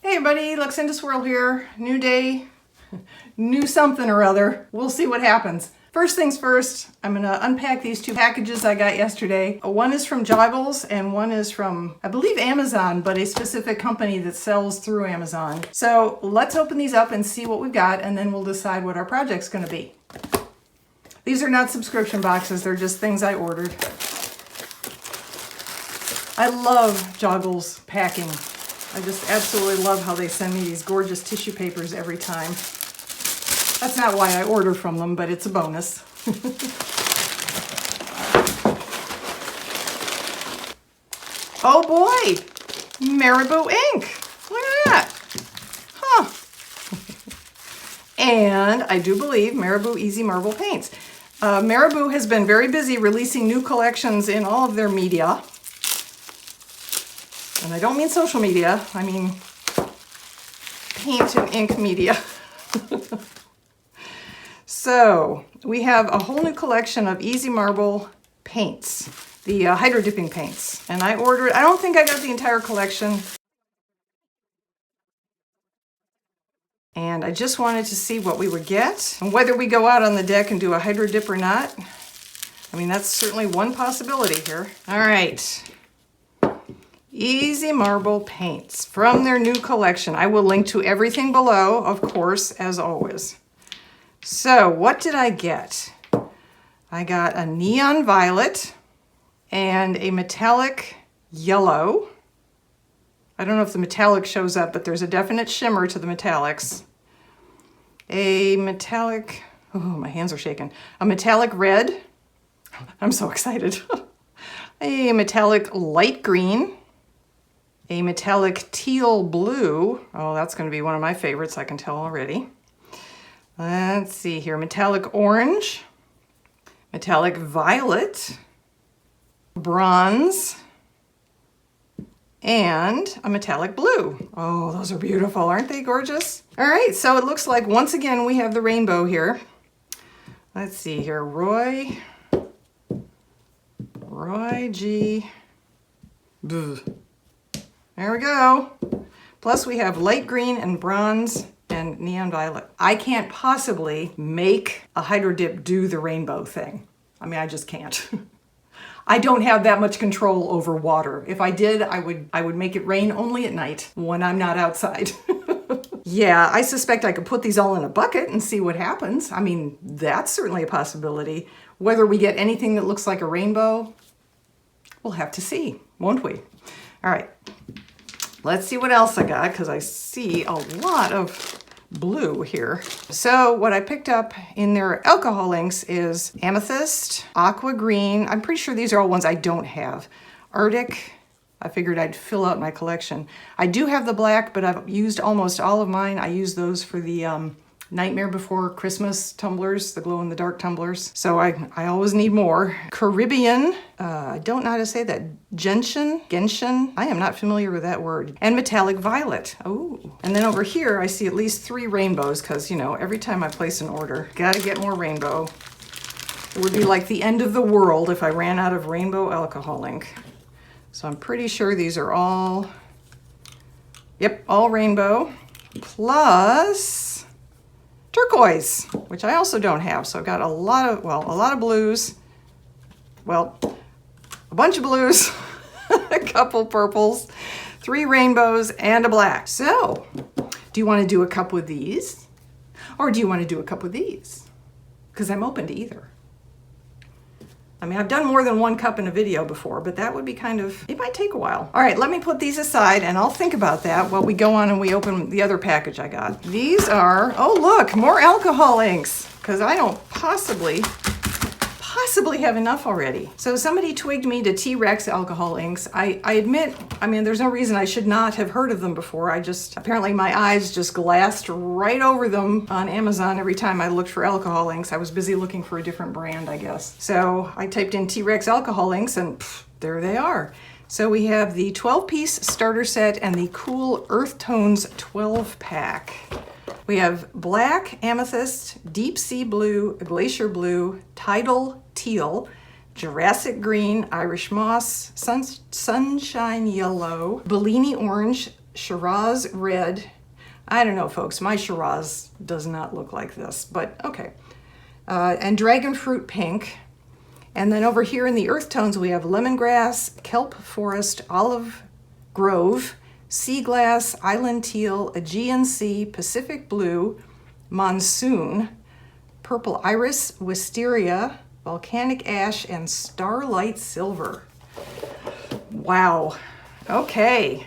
Hey everybody, Luxinda Swirl here. New day, new something or other. We'll see what happens. First things first, I'm gonna unpack these two packages I got yesterday. One is from Joggles and one is from, I believe, Amazon, but a specific company that sells through Amazon. So let's open these up and see what we've got, and then we'll decide what our project's gonna be. These are not subscription boxes, they're just things I ordered. I love Joggles packing. I just absolutely love how they send me these gorgeous tissue papers every time. That's not why I order from them, but it's a bonus. Oh boy! Marabou ink! Look at that! Huh. And I do believe Marabou Easy Marble paints. Marabou has been very busy releasing new collections in all of their media. And I don't mean social media, I mean paint and ink media. So we have a whole new collection of Easy Marble paints, the hydrodipping paints. And I don't think I got the entire collection. And I just wanted to see what we would get and whether we go out on the deck and do a hydro dip or not. I mean, that's certainly one possibility here. All right. Easy Marble paints from their new collection. I will link to everything below, of course, as always. So what did I get? I got a neon violet and a metallic yellow. I don't know if the metallic shows up, but there's a definite shimmer to the metallics. A metallic, oh, my hands are shaking. A metallic red. I'm so excited. A metallic light green. A metallic teal blue. Oh, that's going to be one of my favorites, I can tell already. Let's see here. Metallic orange. Metallic violet. Bronze. And a metallic blue. Oh, those are beautiful. Aren't they gorgeous? All right, so it looks like once again we have the rainbow here. Let's see here. Roy G. Boo. There we go. Plus we have light green and bronze and neon violet. I can't possibly make a hydro dip do the rainbow thing. I mean, I just can't. I don't have that much control over water. If I did, I would make it rain only at night when I'm not outside. Yeah, I suspect I could put these all in a bucket and see what happens. I mean, that's certainly a possibility. Whether we get anything that looks like a rainbow, we'll have to see, won't we? All right. Let's see what else I got, because I see a lot of blue here. So what I picked up in their alcohol inks is amethyst, aqua green. I'm pretty sure these are all ones I don't have. Arctic. I figured I'd fill out my collection. I do have the black, but I've used almost all of mine. I use those for the Nightmare Before Christmas tumblers, the glow-in-the-dark tumblers. So I always need more. Caribbean, I don't know how to say that. Gentian, I am not familiar with that word. And metallic violet, oh. And then over here, I see at least 3 rainbows, because, you know, every time I place an order, gotta get more rainbow. It would be like the end of the world if I ran out of rainbow alcohol ink. So I'm pretty sure these are all, yep, all rainbow, plus turquoise, which I also don't have. So I've got a lot of blues. Well, a bunch of blues, a couple purples, 3 rainbows, and a black. So, do you want to do a cup with these? Or do you want to do a cup with these? Because I'm open to either. I mean, I've done more than one cup in a video before, but that would be kind of, it might take a while. All right, let me put these aside and I'll think about that while we go on and we open the other package I got. These are, oh look, more alcohol inks, because I don't possibly have enough already. So somebody twigged me to T-Rex alcohol inks. I admit, I mean, there's no reason I should not have heard of them before. Apparently my eyes just glassed right over them on Amazon every time I looked for alcohol inks. I was busy looking for a different brand, I guess. So I typed in T-Rex alcohol inks and there they are. So we have the 12-piece starter set and the Cool Earth Tones 12-pack. We have black, amethyst, deep sea blue, glacier blue, tidal teal, Jurassic green, Irish moss, sunshine yellow, Bellini orange, Shiraz red. I don't know, folks, my Shiraz does not look like this, but okay. And dragon fruit pink. And then over here in the earth tones, we have lemongrass, kelp forest, olive grove, sea glass, island teal, Aegean sea, Pacific blue, monsoon, purple iris, wisteria, volcanic ash, and starlight silver. Wow. Okay.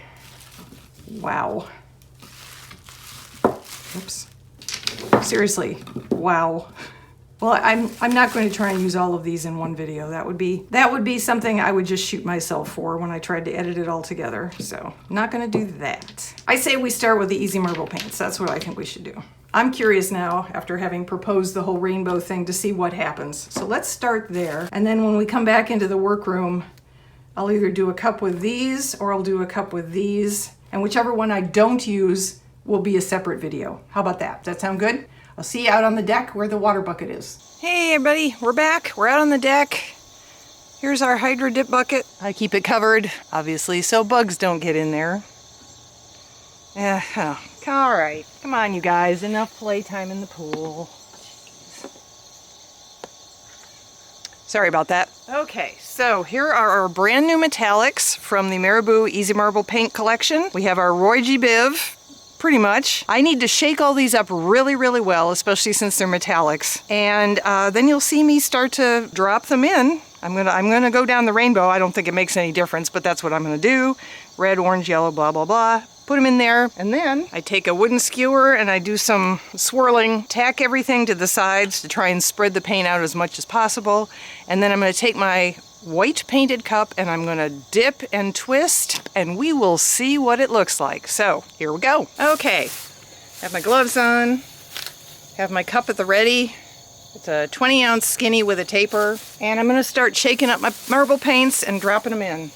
Wow. Oops. Seriously, wow. Well, I'm not going to try and use all of these in one video. That would be something I would just shoot myself for when I tried to edit it all together. So, not going to do that. I say we start with the easy marble paints. That's what I think we should do. I'm curious now, after having proposed the whole rainbow thing, to see what happens. So let's start there. And then when we come back into the workroom, I'll either do a cup with these or I'll do a cup with these. And whichever one I don't use will be a separate video. How about that? Does that sound good? I'll see you out on the deck where the water bucket is. Hey everybody, we're back. We're out on the deck. Here's our hydrodip bucket. I keep it covered, obviously, so bugs don't get in there. Yeah, all right. Come on, you guys. Enough playtime in the pool. Sorry about that. Okay, so here are our brand new metallics from the Marabou Easy Marble Paint Collection. We have our Roy G. Biv. Pretty much. I need to shake all these up really, really well, especially since they're metallics. And then you'll see me start to drop them in. I'm gonna go down the rainbow. I don't think it makes any difference, but that's what I'm gonna do. Red, orange, yellow, blah, blah, blah. Put them in there, and then I take a wooden skewer and I do some swirling, tack everything to the sides to try and spread the paint out as much as possible. And then I'm gonna take my white painted cup and I'm gonna dip and twist and we will see what it looks like. So here we go. Okay, have my gloves on, have my cup at the ready. It's a 20-ounce skinny with a taper, and I'm gonna start shaking up my marble paints and dropping them in.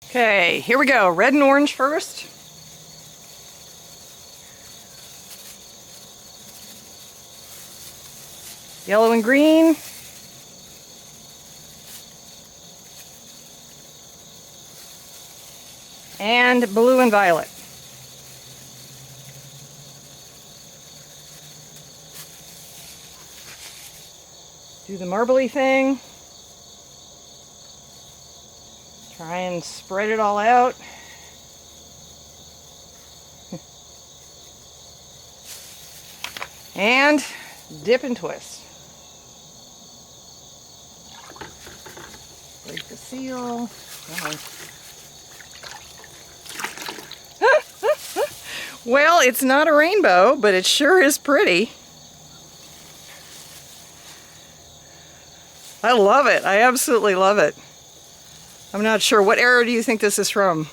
Okay, here we go. Red and orange first. Yellow and green. And blue and violet. Do the marbly thing. Try and spread it all out. And dip and twist. Break the seal. Well, it's not a rainbow, but it sure is pretty. I love it. I absolutely love it. I'm not sure. What era do you think this is from?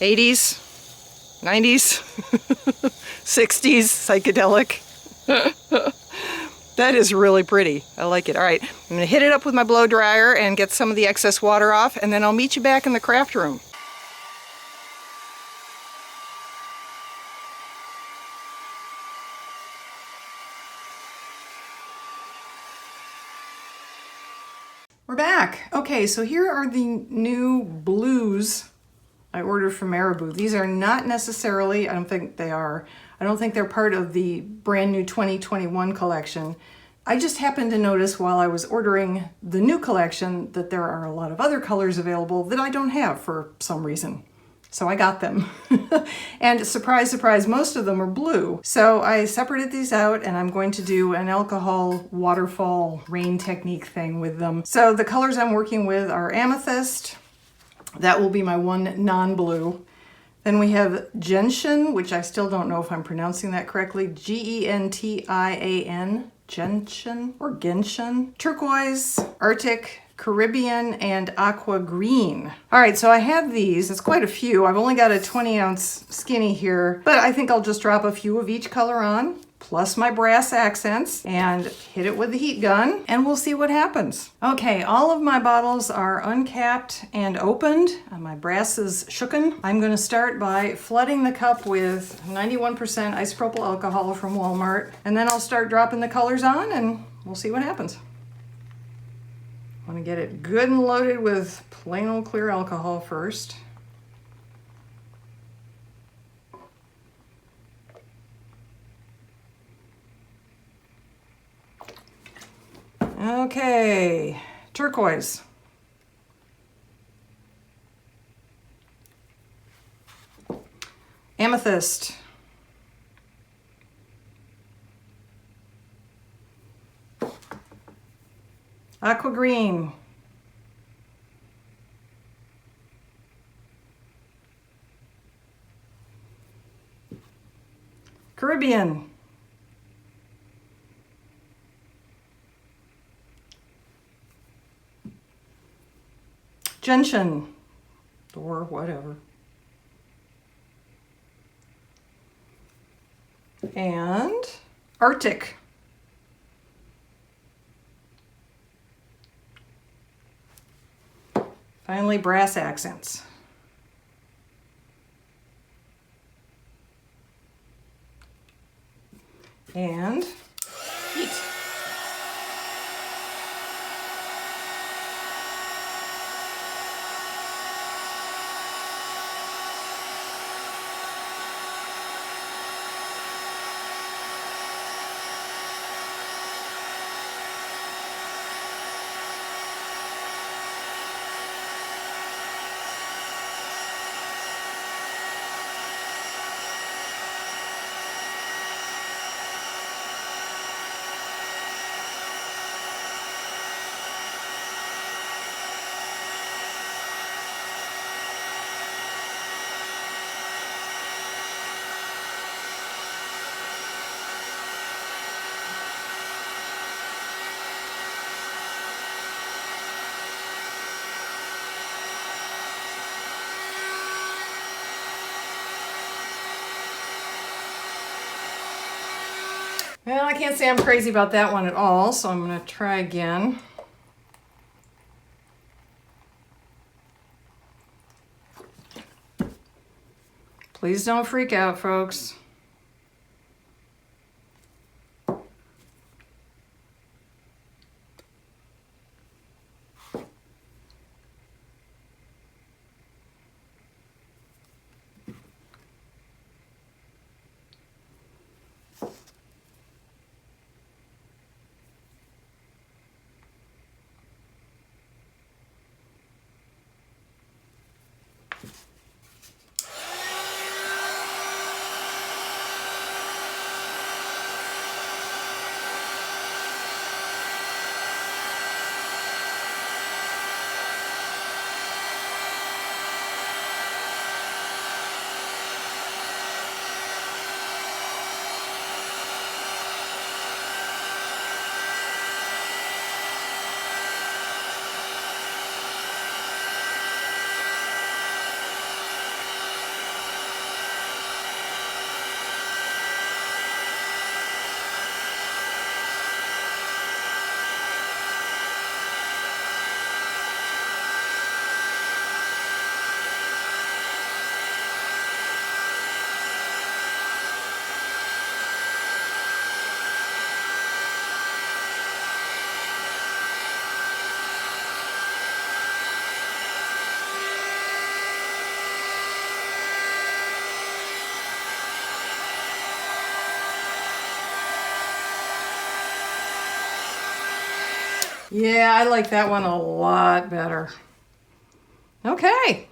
80s? 90s? 60s? Psychedelic? That is really pretty. I like it. All right, I'm going to hit it up with my blow dryer and get some of the excess water off, and then I'll meet you back in the craft room. We're back. Okay, so here are the new blues I ordered from Marabou. These are not necessarily, I don't think they're part of the brand new 2021 collection. I just happened to notice while I was ordering the new collection that there are a lot of other colors available that I don't have for some reason. So I got them. And surprise, surprise, most of them are blue. So I separated these out and I'm going to do an alcohol waterfall rain technique thing with them. So the colors I'm working with are amethyst. That will be my one non-blue. Then we have gentian, which I still don't know if I'm pronouncing that correctly. Gentian, gentian or gentian. Turquoise, Arctic, Caribbean, and aqua green. All right, so I have these. It's quite a few. I've only got a 20-ounce skinny here, but I think I'll just drop a few of each color on, plus my brass accents, and hit it with the heat gun, and we'll see what happens. Okay, all of my bottles are uncapped and opened, and my brass is shooken. I'm gonna start by flooding the cup with 91% isopropyl alcohol from Walmart, and then I'll start dropping the colors on, and we'll see what happens. Want to get it good and loaded with plain old clear alcohol first. Okay, turquoise. Amethyst. Aqua green. Caribbean. Gentian, or whatever. And Arctic. Finally, brass accents. And heat. Well, I can't say I'm crazy about that one at all, so I'm going to try again. Please don't freak out, folks. Yeah, I like that one a lot better. Okay.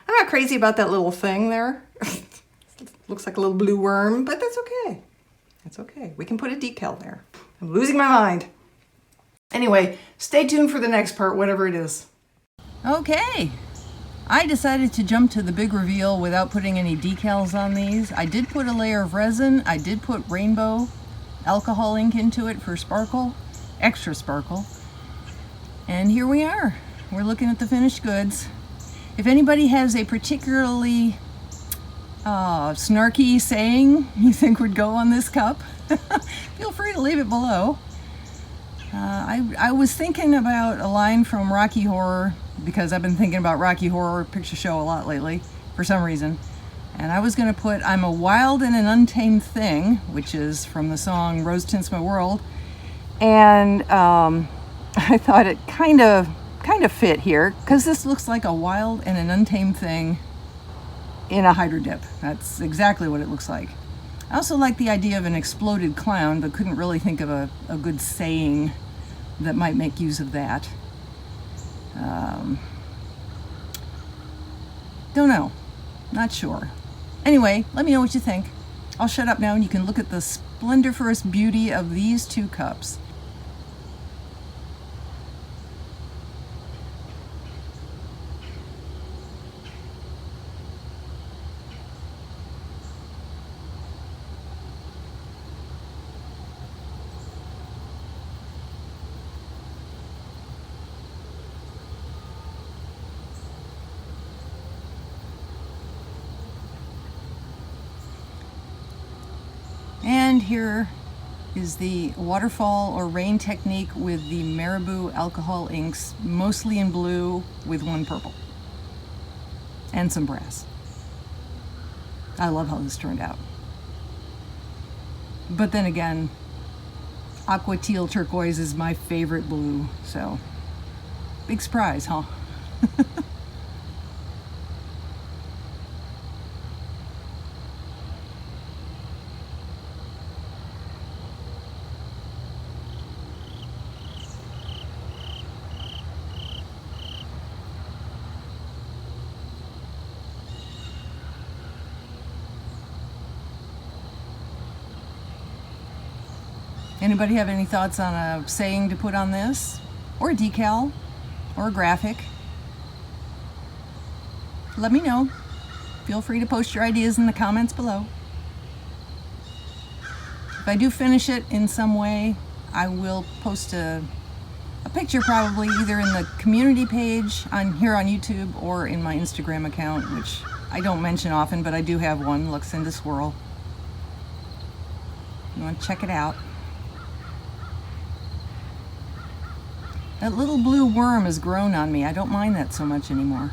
I'm not crazy about that little thing there. Looks like a little blue worm, but that's okay. That's okay. We can put a decal there. I'm losing my mind. Anyway, stay tuned for the next part, whatever it is. Okay. I decided to jump to the big reveal without putting any decals on these. I did put a layer of resin. I did put rainbow alcohol ink into it for sparkle, extra sparkle. And here we are. We're looking at the finished goods. If anybody has a particularly snarky saying you think would go on this cup, feel free to leave it below. I was thinking about a line from Rocky Horror, because I've been thinking about Rocky Horror Picture Show a lot lately for some reason. And I was going to put, I'm a wild and an untamed thing, which is from the song Rose Tints My World. And I thought it kind of fit here, because this looks like a wild and an untamed thing in a hydrodip. That's exactly what it looks like. I also like the idea of an exploded clown, but couldn't really think of a good saying that might make use of that. Don't know. Not sure. Anyway, let me know what you think. I'll shut up now and you can look at the splendiferous beauty of these two cups. And here is the waterfall or rain technique with the Marabou alcohol inks, mostly in blue with one purple and some brass. I love how this turned out. But then again, aqua teal turquoise is my favorite blue, so big surprise, huh? Anybody have any thoughts on a saying to put on this? Or a decal? Or a graphic? Let me know. Feel free to post your ideas in the comments below. If I do finish it in some way, I will post a picture probably either in the community page here on YouTube or in my Instagram account, which I don't mention often, but I do have one, Luxinda Swirl. You want to check it out. That little blue worm has grown on me. I don't mind that so much anymore.